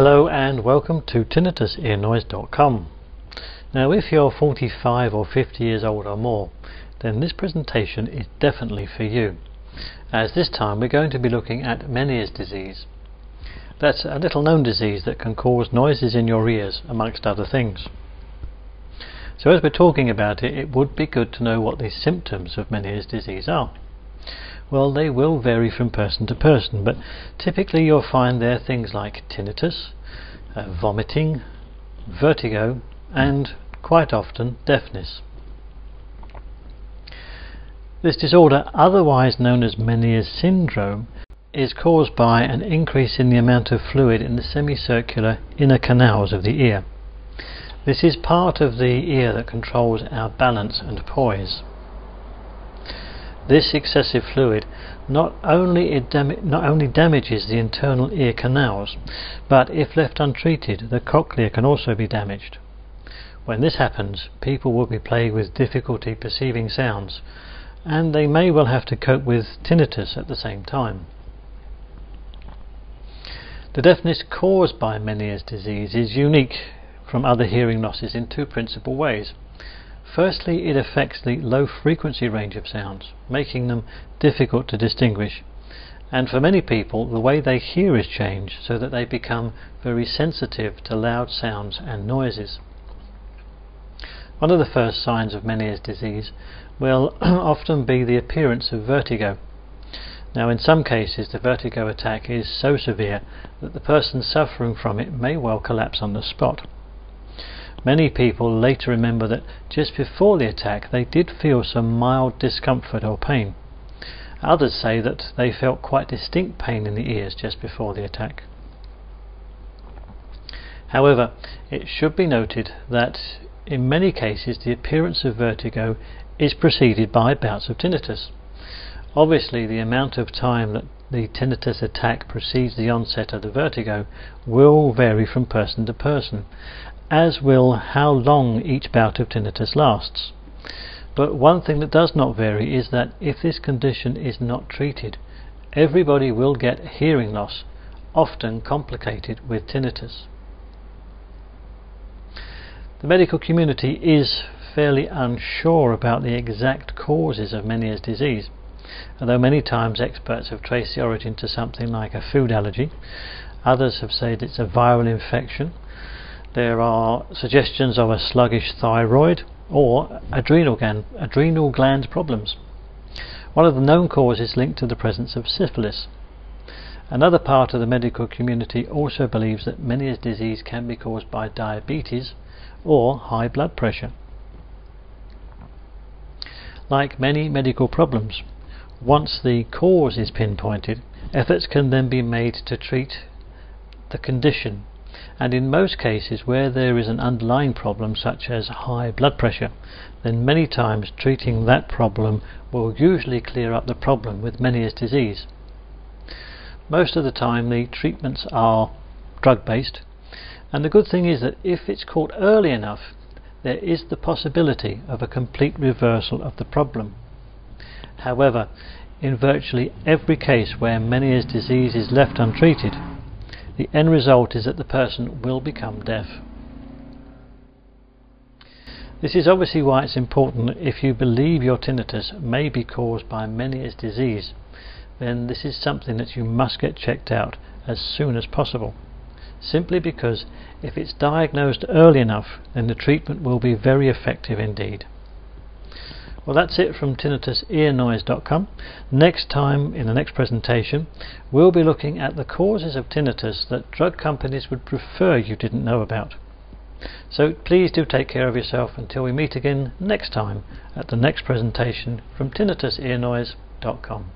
Hello and welcome to Ear-Noise-Menieres-Disease.mov. Now if you're 45 or 50 years old or more, then this presentation is definitely for you, as this time we're going to be looking at Meniere's disease. That's a little known disease that can cause noises in your ears, amongst other things. So as we're talking about it, it would be good to know what the symptoms of Meniere's disease are. Well, they will vary from person to person, but typically you'll find there things like tinnitus, vomiting, vertigo, and quite often deafness. This disorder, otherwise known as Meniere's syndrome, is caused by an increase in the amount of fluid in the semicircular inner canals of the ear. This is part of the ear that controls our balance and poise. This excessive fluid not only damages the internal ear canals, but if left untreated, the cochlea can also be damaged. When this happens, people will be plagued with difficulty perceiving sounds, and they may well have to cope with tinnitus at the same time. The deafness caused by Meniere's disease is unique from other hearing losses in two principal ways. Firstly, it affects the low frequency range of sounds, making them difficult to distinguish. And for many people, the way they hear is changed so that they become very sensitive to loud sounds and noises. One of the first signs of Meniere's disease will often be the appearance of vertigo. Now, in some cases, the vertigo attack is so severe that the person suffering from it may well collapse on the spot. Many people later remember that just before the attack they did feel some mild discomfort or pain. Others say that they felt quite distinct pain in the ears just before the attack. However, it should be noted that in many cases the appearance of vertigo is preceded by bouts of tinnitus. Obviously, the amount of time that the tinnitus attack precedes the onset of the vertigo will vary from person to person, as will how long each bout of tinnitus lasts. But one thing that does not vary is that if this condition is not treated, everybody will get hearing loss, often complicated with tinnitus. The medical community is fairly unsure about the exact causes of Meniere's disease, although many times experts have traced the origin to something like a food allergy. Others have said it's a viral infection. There are suggestions of a sluggish thyroid or adrenal gland problems. One of the known causes linked to the presence of syphilis. Another part of the medical community also believes that Meniere's disease can be caused by diabetes or high blood pressure. Like many medical problems, once the cause is pinpointed, efforts can then be made to treat the condition. And in most cases where there is an underlying problem such as high blood pressure, then many times treating that problem will usually clear up the problem with Meniere's disease. Most of the time the treatments are drug-based, and the good thing is that if it's caught early enough, there is the possibility of a complete reversal of the problem. However, in virtually every case where Meniere's disease is left untreated, the end result is that the person will become deaf. This is obviously why it's important that if you believe your tinnitus may be caused by Meniere's disease, then this is something that you must get checked out as soon as possible. Simply because if it's diagnosed early enough, then the treatment will be very effective indeed. Well, that's it from Ear-Noise-Menieres-Disease.com. Next time, in the next presentation, we'll be looking at the causes of tinnitus that drug companies would prefer you didn't know about. So please do take care of yourself until we meet again next time at the next presentation from Ear-Noise-Menieres-Disease.com.